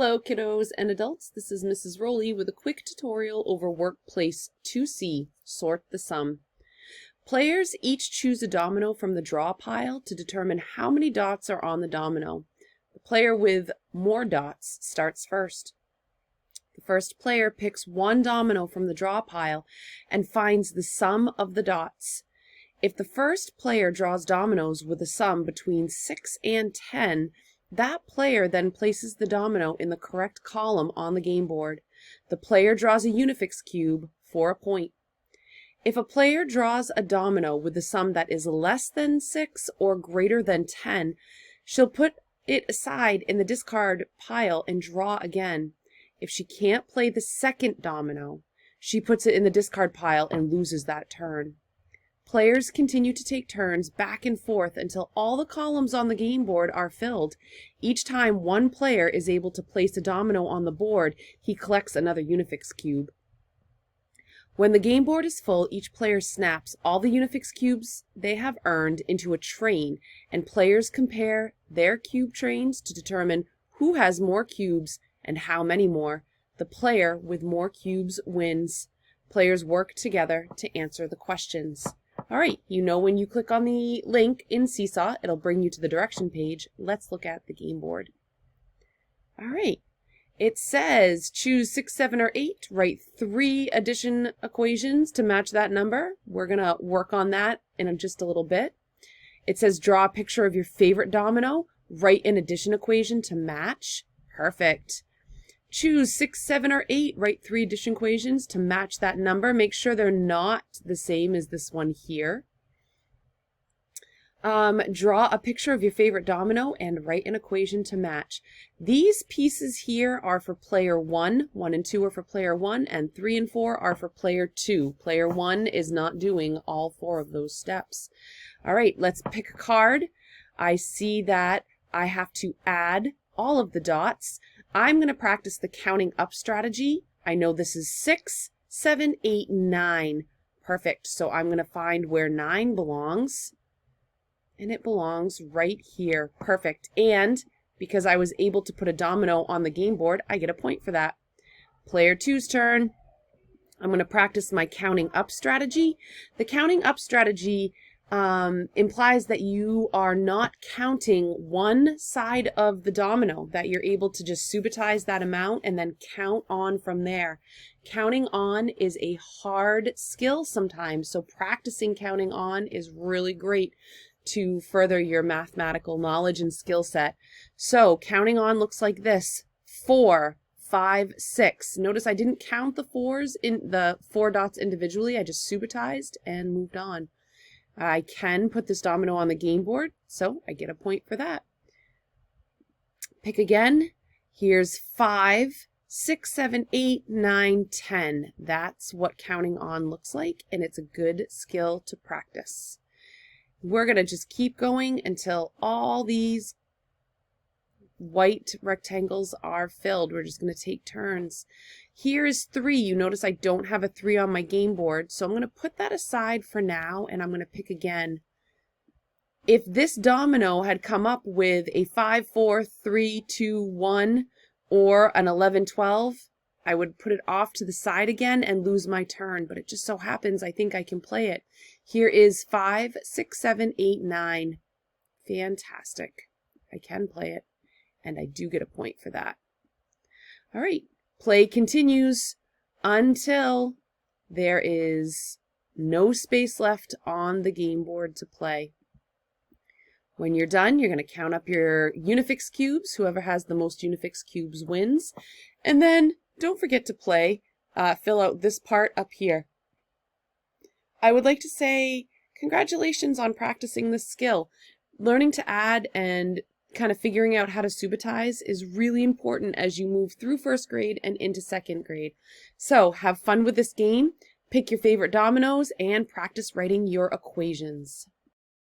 Hello kiddos and adults, this is Mrs. Rowley with a quick tutorial over Workplace 2C, Sort the Sum. Players each choose a domino from the draw pile to determine how many dots are on the domino. The player with more dots starts first. The first player picks one domino from the draw pile and finds the sum of the dots. If the first player draws dominoes with a sum between 6 and 10, that player then places the domino in the correct column on the game board. The player draws a Unifix cube for a point. If a player draws a domino with a sum that is less than 6 or greater than 10, she'll put it aside in the discard pile and draw again. If she can't play the second domino, she puts it in the discard pile and loses that turn. Players continue to take turns back and forth until all the columns on the game board are filled. Each time one player is able to place a domino on the board, he collects another Unifix cube. When the game board is full, each player snaps all the Unifix cubes they have earned into a train, and players compare their cube trains to determine who has more cubes and how many more. The player with more cubes wins. Players work together to answer the questions. All right, you know when you click on the link in Seesaw, it'll bring you to the direction page. Let's look at the game board. All right, it says choose 6, 7, or 8. Write 3 addition equations to match that number. We're going to work on that in just a little bit. It says draw a picture of your favorite domino. Write an addition equation to match. Perfect. Choose 6, 7, or 8. Write 3 addition equations to match that number. Make sure they're not the same as this one here. Draw a picture of your favorite domino and write an equation to match. These pieces here are for player 1. 1 and 2 are for player 1, and 3 and 4 are for player 2. Player 1 is not doing all 4 of those steps. All right, let's pick a card. I see that I have to add all of the dots. I'm going to practice the counting up strategy. I know this is 6, 7, 8, 9. Perfect. So I'm going to find where 9 belongs. And it belongs right here. Perfect. And because I was able to put a domino on the game board, I get a point for that. Player 2's turn. I'm going to practice my counting up strategy. The counting up strategy implies that you are not counting one side of the domino, that you're able to just subitize that amount and then count on from there. Counting on is a hard skill sometimes, so practicing counting on is really great to further your mathematical knowledge and skill set. So counting on looks like this: 4, 5, 6. Notice I didn't count the 4s in the 4 dots individually. I just subitized and moved on. I can put this domino on the game board, so I get a point for that. Pick again. Here's 5, 6, 7, 8, 9, 10. That's what counting on looks like, and it's a good skill to practice. We're going to just keep going until all these white rectangles are filled. We're just going to take turns. Here is 3. You notice I don't have a 3 on my game board, so I'm going to put that aside for now, and I'm going to pick again. If this domino had come up with a 5, 4, 3, 2, 1, or an 11, 12, I would put it off to the side again and lose my turn, but it just so happens I think I can play it. Here is 5, 6, 7, 8, 9. Fantastic. I can play it, and I do get a point for that. All right. Play continues until there is no space left on the game board to play. When you're done, you're going to count up your Unifix cubes. Whoever has the most Unifix cubes wins. And then don't forget to play, fill out this part up here. I would like to say congratulations on practicing this skill. Learning to add and kind of figuring out how to subitize is really important as you move through first grade and into second grade. So have fun with this game, pick your favorite dominoes, and practice writing your equations.